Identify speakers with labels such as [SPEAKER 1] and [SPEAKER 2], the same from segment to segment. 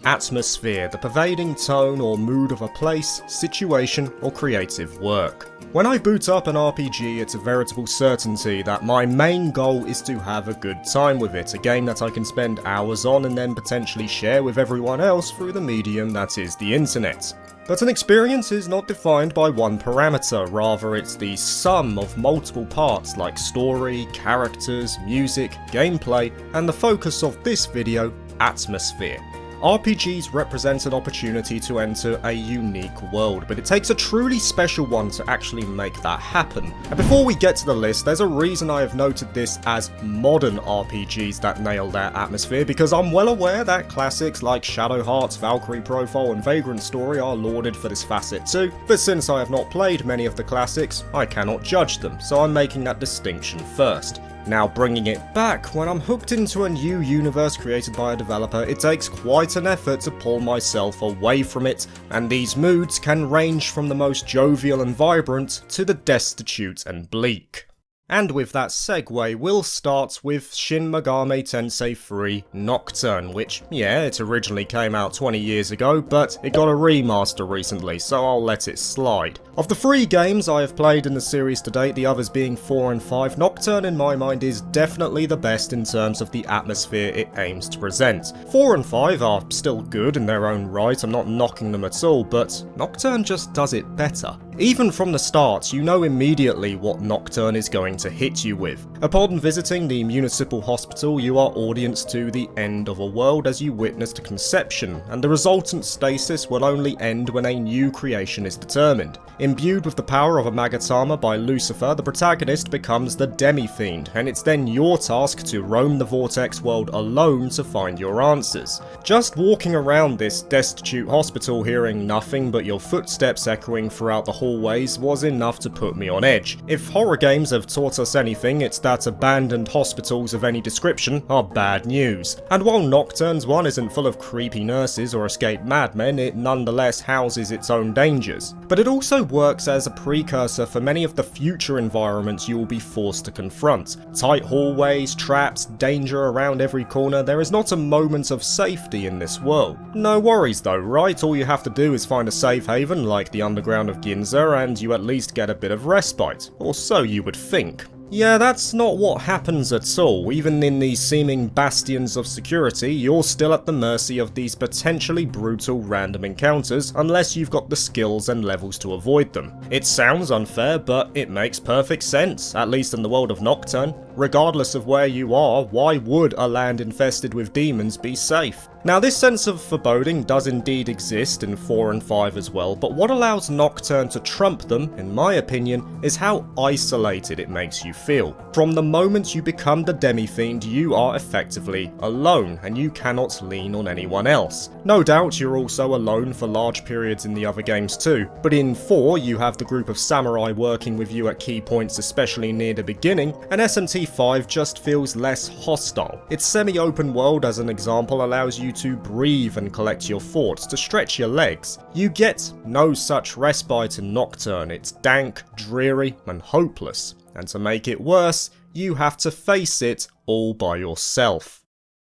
[SPEAKER 1] Atmosphere, the pervading tone or mood of a place, situation, or creative work. When I boot up an RPG, it's a veritable certainty that my main goal is to have a good time with it, a game that I can spend hours on and then potentially share with everyone else through the medium that is the internet. But an experience is not defined by one parameter, rather it's the sum of multiple parts like story, characters, music, gameplay, and the focus of this video, atmosphere. RPGs represent an opportunity to enter a unique world, but it takes a truly special one to actually make that happen. And before we get to the list, there's a reason I have noted this as modern RPGs that nail their atmosphere, because I'm well aware that classics like Shadow Hearts, Valkyrie Profile, and Vagrant Story are lauded for this facet too, but since I have not played many of the classics, I cannot judge them, so I'm making that distinction first. Now bringing it back, when I'm hooked into a new universe created by a developer, it takes quite an effort to pull myself away from it, and these moods can range from the most jovial and vibrant to the destitute and bleak. And with that segue, we'll start with Shin Megami Tensei 3 Nocturne, which, yeah, it originally came out 20 years ago, but it got a remaster recently, so I'll let it slide. Of the 3 games I have played in the series to date, the others being 4 and 5, Nocturne in my mind is definitely the best in terms of the atmosphere it aims to present. 4 and 5 are still good in their own right, I'm not knocking them at all, but Nocturne just does it better. Even from the start, you know immediately what Nocturne is going to hit you with. Upon visiting the municipal hospital, you are audience to the end of a world as you witnessed conception, and the resultant stasis will only end when a new creation is determined. Imbued with the power of a Magatama by Lucifer, the protagonist becomes the Demi-Fiend, and it's then your task to roam the Vortex world alone to find your answers. Just walking around this destitute hospital hearing nothing but your footsteps echoing throughout the hallways was enough to put me on edge. If horror games have taught us anything, it's that abandoned hospitals of any description are bad news. And while Nocturne's one isn't full of creepy nurses or escaped madmen, it nonetheless houses its own dangers. But it also works as a precursor for many of the future environments you will be forced to confront. Tight hallways, traps, danger around every corner, there is not a moment of safety in this world. No worries though, right? All you have to do is find a safe haven like the underground of Ginza and you at least get a bit of respite, or so you would think. Yeah, that's not what happens at all. Even in these seeming bastions of security, you're still at the mercy of these potentially brutal random encounters unless you've got the skills and levels to avoid them. It sounds unfair, but it makes perfect sense, at least in the world of Nocturne. Regardless of where you are, why would a land infested with demons be safe? Now this sense of foreboding does indeed exist in 4 and 5 as well, but what allows Nocturne to trump them, in my opinion, is how isolated it makes you feel. From the moment you become the Demi-Fiend, you are effectively alone, and you cannot lean on anyone else. No doubt you're also alone for large periods in the other games too, but in 4 you have the group of samurai working with you at key points, especially near the beginning, and SMT5 just feels less hostile. Its semi-open world, as an example, allows you to breathe and collect your thoughts, to stretch your legs. You get no such respite in Nocturne. It's dank, dreary, and hopeless. And to make it worse, you have to face it all by yourself.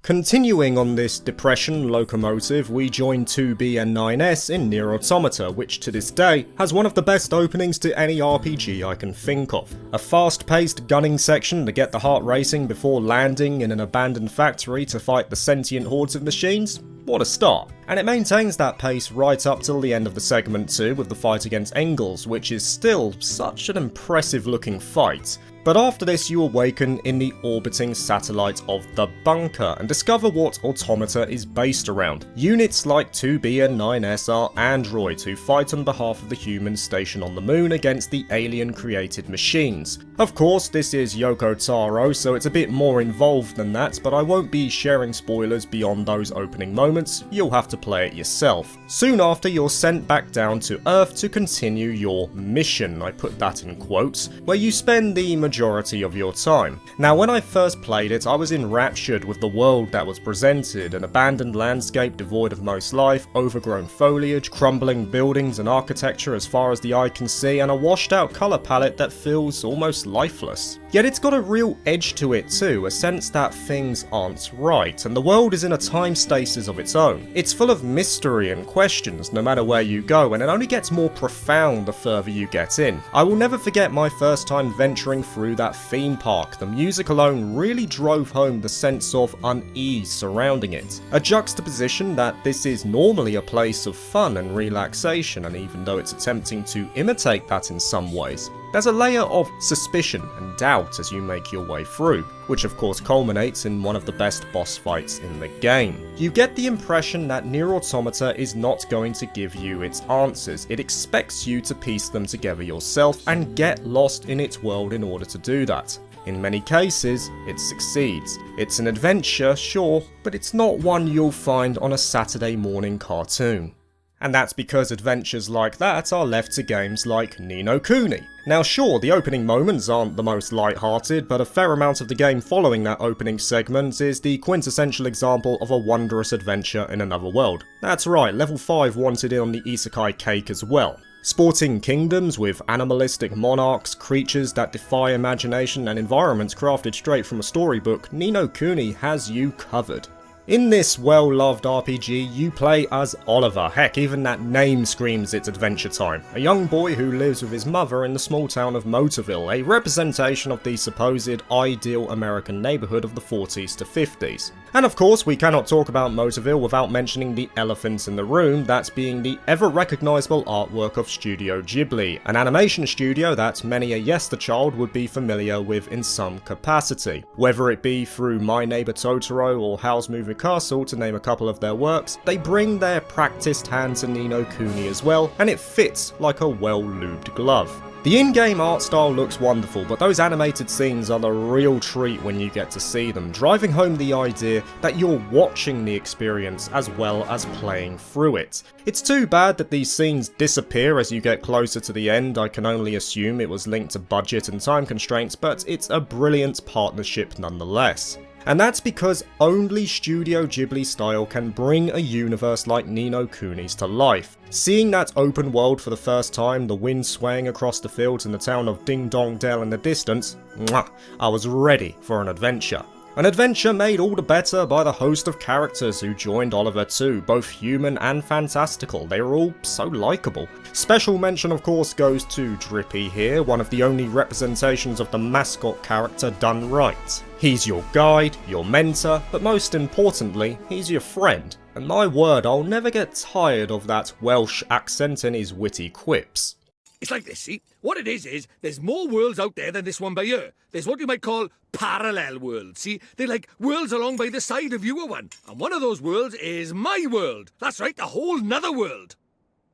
[SPEAKER 1] Continuing on this depression locomotive, we join 2B and 9S in Nier Automata, which to this day has one of the best openings to any RPG I can think of. A fast-paced gunning section to get the heart racing before landing in an abandoned factory to fight the sentient hordes of machines. What a start. And it maintains that pace right up till the end of the segment too, with the fight against Engels, which is still such an impressive looking fight. But after this you awaken in the orbiting satellite of the bunker and discover what Automata is based around. Units like 2B and 9S are androids who fight on behalf of the humans stationed on the moon against the alien created machines. Of course this is Yoko Taro, so it's a bit more involved than that, but I won't be sharing spoilers beyond those opening moments, you'll have to play it yourself. Soon after you're sent back down to Earth to continue your mission, I put that in quotes, where you spend the majority of your time. Now when I first played it, I was enraptured with the world that was presented, an abandoned landscape devoid of most life, overgrown foliage, crumbling buildings and architecture as far as the eye can see, and a washed out colour palette that feels almost almost lifeless. Yet it's got a real edge to it too, a sense that things aren't right, and the world is in a time stasis of its own. It's full of mystery and questions no matter where you go, and it only gets more profound the further you get in. I will never forget my first time venturing through that theme park. The music alone really drove home the sense of unease surrounding it. A juxtaposition that this is normally a place of fun and relaxation, and even though it's attempting to imitate that in some ways, there's a layer of suspicion and doubt as you make your way through, which of course culminates in one of the best boss fights in the game. You get the impression that Nier Automata is not going to give you its answers. It expects you to piece them together yourself and get lost in its world in order to do that. In many cases, it succeeds. It's an adventure, sure, but it's not one you'll find on a Saturday morning cartoon. And that's because adventures like that are left to games like Ni no Kuni. Now sure, the opening moments aren't the most light-hearted, but a fair amount of the game following that opening segment is the quintessential example of a wondrous adventure in another world. That's right, level 5 wanted in on the isekai cake as well. Sporting kingdoms with animalistic monarchs, creatures that defy imagination, and environments crafted straight from a storybook, Ni no Kuni has you covered. In this well-loved RPG, you play as Oliver. Heck, even that name screams it's adventure time. A young boy who lives with his mother in the small town of Motorville, a representation of the supposed ideal American neighborhood of the 40s to 50s. And of course, we cannot talk about Motorville without mentioning the elephant in the room, that being the ever-recognisable artwork of Studio Ghibli, an animation studio that many a yesterchild would be familiar with in some capacity. Whether it be through My Neighbor Totoro or Howl's Moving Castle, to name a couple of their works, they bring their practiced hand to Ni no Kuni as well, and it fits like a well-lubed glove. The in-game art style looks wonderful, but those animated scenes are the real treat when you get to see them, driving home the idea that you're watching the experience as well as playing through it. It's too bad that these scenes disappear as you get closer to the end. I can only assume it was linked to budget and time constraints, but it's a brilliant partnership nonetheless. And that's because only Studio Ghibli style can bring a universe like Ni no Kuni's to life. Seeing that open world for the first time, the wind swaying across the fields in the town of Ding Dong Dell in the distance, mwah, I was ready for an adventure. An adventure made all the better by the host of characters who joined Oliver too, both human and fantastical. They were all so likeable. Special mention of course goes to Drippy here, one of the only representations of the mascot character done right. He's your guide, your mentor, but most importantly, he's your friend. And my word, I'll never get tired of that Welsh accent and his witty quips.
[SPEAKER 2] It's like this, see? What it is there's more worlds out there than this one by here. There's what you might call parallel worlds, see? They're like worlds along by the side of your one. And one of those worlds is my world. That's right, a whole nother world.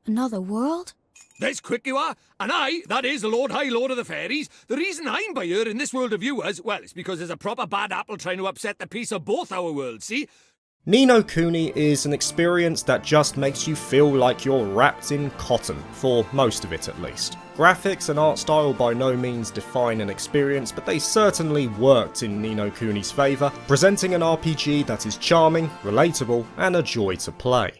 [SPEAKER 3] Another world?
[SPEAKER 2] That's quick you are. And I, that is the Lord High Lord of the Fairies, the reason I'm by here in this world of yours, well, it's because there's a proper bad apple trying to upset the peace of both our worlds, see?
[SPEAKER 1] Ni no Kuni is an experience that just makes you feel like you're wrapped in cotton, for most of it at least. Graphics and art style by no means define an experience, but they certainly worked in Ni no Kuni's favour, presenting an RPG that is charming, relatable, and a joy to play.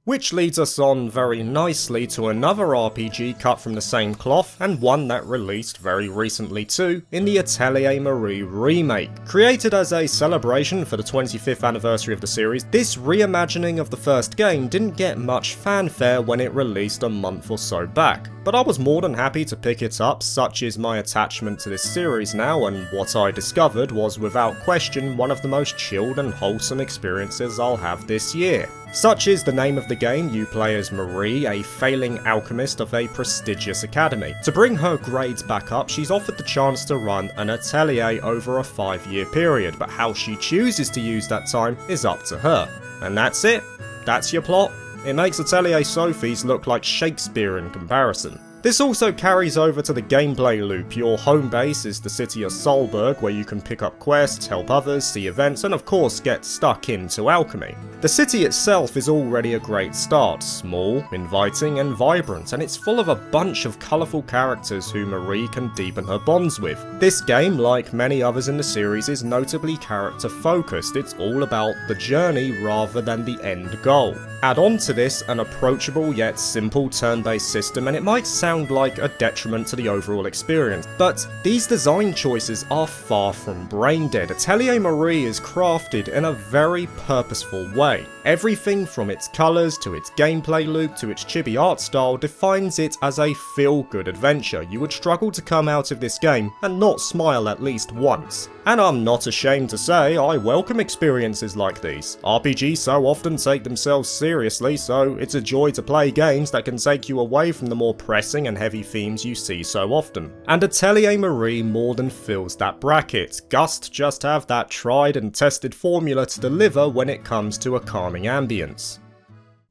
[SPEAKER 1] Which leads us on very nicely to another RPG cut from the same cloth, and one that released very recently too, in the Atelier Marie remake. Created as a celebration for the 25th anniversary of the series, this reimagining of the first game didn't get much fanfare when it released a month or so back. But I was more than happy to pick it up, such is my attachment to this series now, and what I discovered was without question one of the most chilled and wholesome experiences I'll have this year. Such is the name of the game. You play as Marie, a failing alchemist of a prestigious academy. To bring her grades back up, she's offered the chance to run an atelier over a 5-year period, but how she chooses to use that time is up to her. And that's it. That's your plot. It makes Atelier Sophie's look like Shakespeare in comparison. This also carries over to the gameplay loop. Your home base is the city of Solberg, where you can pick up quests, help others, see events, and of course get stuck into alchemy. The city itself is already a great start, small, inviting, and vibrant, and it's full of a bunch of colourful characters who Marie can deepen her bonds with. This game, like many others in the series, is notably character focused. It's all about the journey rather than the end goal. Add on to this an approachable yet simple turn-based system and it might sound like a detriment to the overall experience, but these design choices are far from brain dead. Atelier Marie is crafted in a very purposeful way. Everything from its colours to its gameplay loop to its chibi art style defines it as a feel-good adventure. You would struggle to come out of this game and not smile at least once. And I'm not ashamed to say I welcome experiences like these. RPGs so often take themselves seriously, so it's a joy to play games that can take you away from the more pressing and heavy themes you see so often. And Atelier Marie more than fills that bracket. Gust just have that tried and tested formula to deliver when it comes to a calming ambience.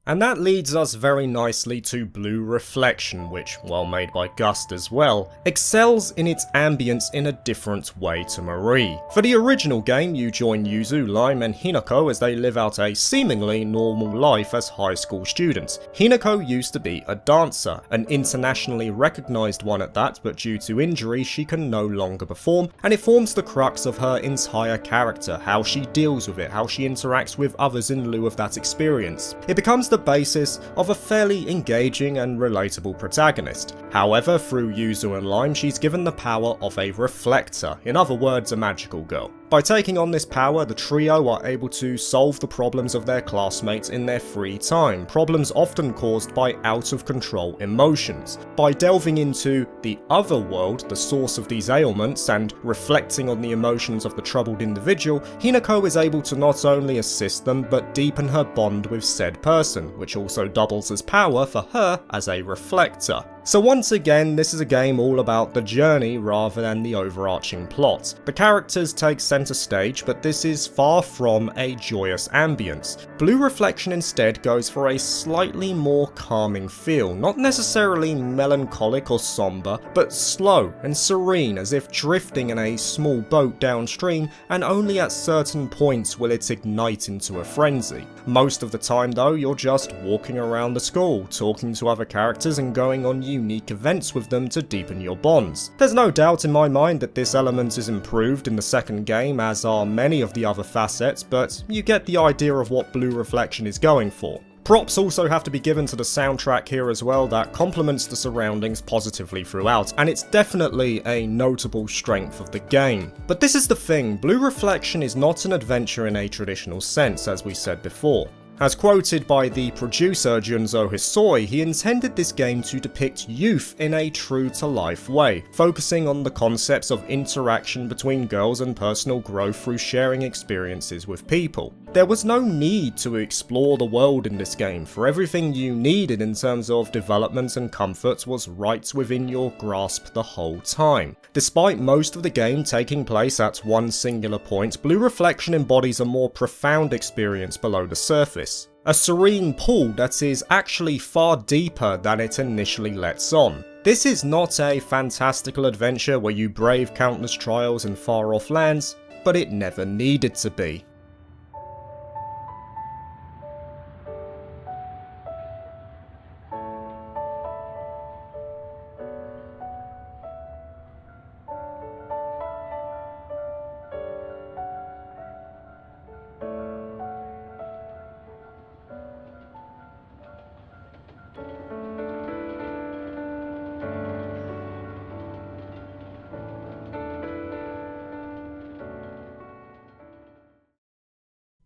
[SPEAKER 1] And that leads us very nicely to Blue Reflection, which, while made by Gust as well, excels in its ambience in a different way to Marie. For the original game, you join Yuzu, Lime and Hinako as they live out a seemingly normal life as high school students. Hinako used to be a dancer, an internationally recognised one at that, but due to injury she can no longer perform, and it forms the crux of her entire character, how she deals with it, how she interacts with others in lieu of that experience. It becomes the basis of a fairly engaging and relatable protagonist. However, through Yuzu and Lime, she's given the power of a reflector, in other words, a magical girl. By taking on this power, the trio are able to solve the problems of their classmates in their free time, problems often caused by out-of-control emotions. By delving into the other world, the source of these ailments, and reflecting on the emotions of the troubled individual, Hinako is able to not only assist them, but deepen her bond with said person, which also doubles as power for her as a reflector. So once again, this is a game all about the journey rather than the overarching plot. The characters take centre stage, but this is far from a joyous ambience. Blue Reflection instead goes for a slightly more calming feel, not necessarily melancholic or somber, but slow and serene, as if drifting in a small boat downstream, and only at certain points will it ignite into a frenzy. Most of the time though, you're just walking around the school, talking to other characters and going on unique events with them to deepen your bonds. There's no doubt in my mind that this element is improved in the second game, as are many of the other facets, but you get the idea of what Blue Reflection is going for. Props also have to be given to the soundtrack here as well that complements the surroundings positively throughout, and it's definitely a notable strength of the game. But this is the thing, Blue Reflection is not an adventure in a traditional sense, as we said before. As quoted by the producer Junzo Hisoi, he intended this game to depict youth in a true-to-life way, focusing on the concepts of interaction between girls and personal growth through sharing experiences with people. There was no need to explore the world in this game, for everything you needed in terms of development and comfort was right within your grasp the whole time. Despite most of the game taking place at one singular point, Blue Reflection embodies a more profound experience below the surface. A serene pool that is actually far deeper than it initially lets on. This is not a fantastical adventure where you brave countless trials in far-off lands, but it never needed to be.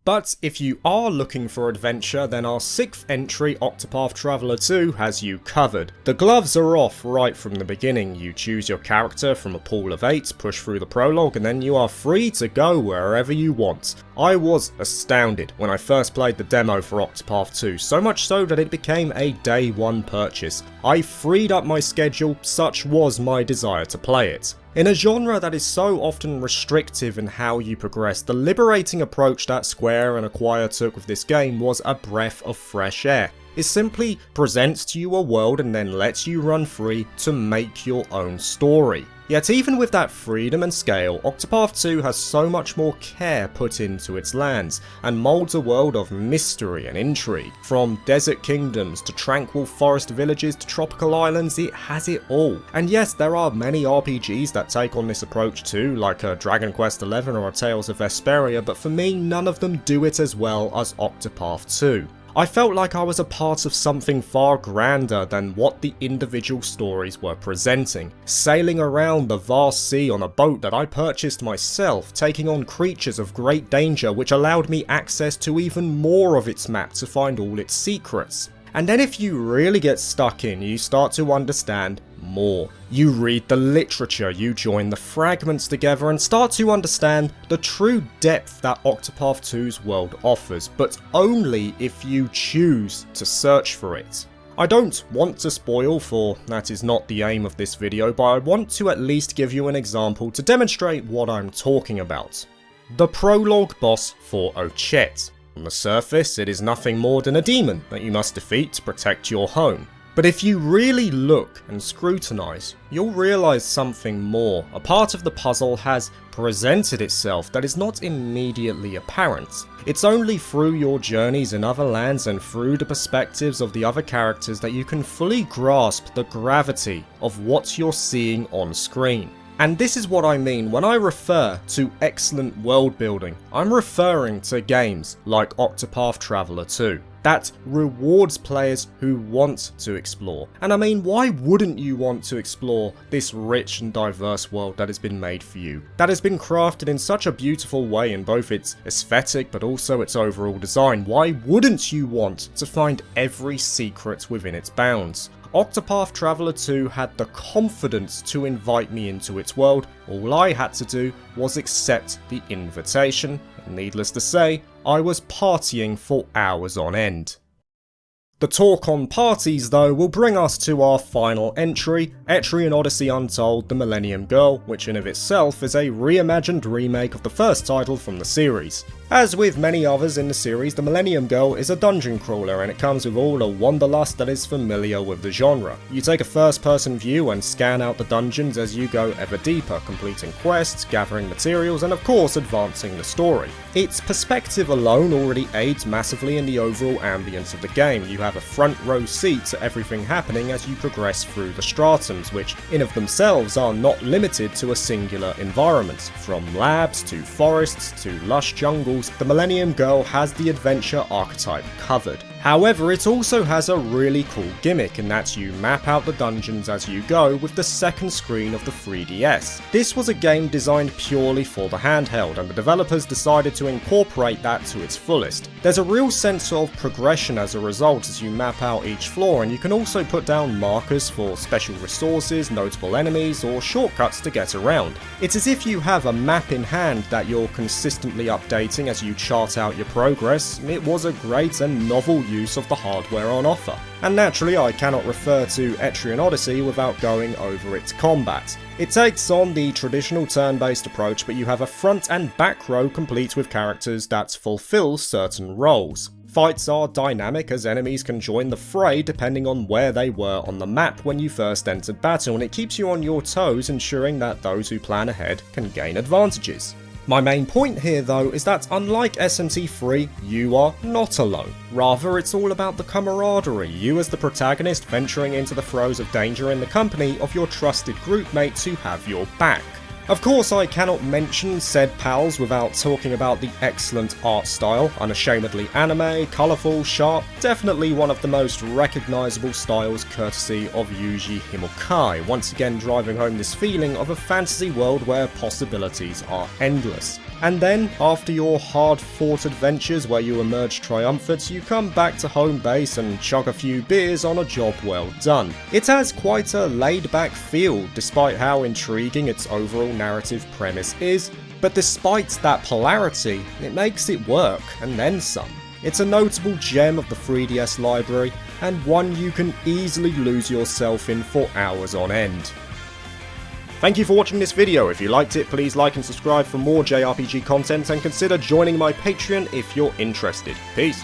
[SPEAKER 1] But if you are looking for adventure, then our 6th entry, Octopath Traveler 2, has you covered. The gloves are off right from the beginning. You choose your character from a pool of 8, push through the prologue, and then you are free to go wherever you want. I was astounded when I first played the demo for Octopath 2, so much so that it became a day one purchase. I freed up my schedule, such was my desire to play it. In a genre that is so often restrictive in how you progress, the liberating approach that Square and Acquire took with this game was a breath of fresh air. It simply presents to you a world and then lets you run free to make your own story. Yet even with that freedom and scale, Octopath 2 has so much more care put into its lands, and moulds a world of mystery and intrigue. From desert kingdoms to tranquil forest villages to tropical islands, it has it all. And yes, there are many RPGs that take on this approach too, like a Dragon Quest XI or a Tales of Vesperia, but for me, none of them do it as well as Octopath 2. I felt like I was a part of something far grander than what the individual stories were presenting, sailing around the vast sea on a boat that I purchased myself, taking on creatures of great danger which allowed me access to even more of its map to find all its secrets. And then if you really get stuck in, you start to understand more. You read the literature, you join the fragments together and start to understand the true depth that Octopath 2's world offers, but only if you choose to search for it. I don't want to spoil, for that is not the aim of this video, but I want to at least give you an example to demonstrate what I'm talking about. The prologue boss for Ochette. On the surface, it is nothing more than a demon that you must defeat to protect your home. But if you really look and scrutinise, you'll realise something more. A part of the puzzle has presented itself that is not immediately apparent. It's only through your journeys in other lands and through the perspectives of the other characters that you can fully grasp the gravity of what you're seeing on screen. And this is what I mean when I refer to excellent world building. I'm referring to games like Octopath Traveler 2. That rewards players who want to explore. And I mean, why wouldn't you want to explore this rich and diverse world that has been made for you? That has been crafted in such a beautiful way in both its aesthetic but also its overall design. Why wouldn't you want to find every secret within its bounds? Octopath Traveler 2 had the confidence to invite me into its world. All I had to do was accept the invitation, and needless to say, I was partying for hours on end. The talk on parties though will bring us to our final entry, Etrian Odyssey Untold: The Millennium Girl, which in of itself is a reimagined remake of the first title from the series. As with many others in the series, the Millennium Girl is a dungeon crawler and it comes with all the wanderlust that is familiar with the genre. You take a first-person view and scan out the dungeons as you go ever deeper, completing quests, gathering materials, and of course advancing the story. Its perspective alone already aids massively in the overall ambience of the game. You have a front row seat to everything happening as you progress through the stratums, which in of themselves are not limited to a singular environment. From labs to forests to lush jungles, the Millennium Girl has the adventure archetype covered. However, it also has a really cool gimmick in that you map out the dungeons as you go with the second screen of the 3DS. This was a game designed purely for the handheld, and the developers decided to incorporate that to its fullest. There's a real sense of progression as a result as you map out each floor, and you can also put down markers for special resources, notable enemies, or shortcuts to get around. It's as if you have a map in hand that you're consistently updating as you chart out your progress. It was a great and novel use of the hardware on offer. And naturally, I cannot refer to Etrian Odyssey without going over its combat. It takes on the traditional turn-based approach, but you have a front and back row complete with characters that fulfill certain roles. Fights are dynamic as enemies can join the fray depending on where they were on the map when you first entered battle, and it keeps you on your toes, ensuring that those who plan ahead can gain advantages. My main point here though is that unlike SMT3, you are not alone. Rather, it's all about the camaraderie, you as the protagonist venturing into the throes of danger in the company of your trusted groupmates who have your back. Of course, I cannot mention said pals without talking about the excellent art style, unashamedly anime, colourful, sharp, definitely one of the most recognisable styles courtesy of Yuji Himokai, once again driving home this feeling of a fantasy world where possibilities are endless. And then, after your hard-fought adventures where you emerge triumphant, you come back to home base and chug a few beers on a job well done. It has quite a laid-back feel, despite how intriguing its overall narrative premise is, but despite that polarity, it makes it work, and then some. It's a notable gem of the 3DS library, and one you can easily lose yourself in for hours on end. Thank you for watching this video. If you liked it, please like and subscribe for more JRPG content, and consider joining my Patreon if you're interested. Peace.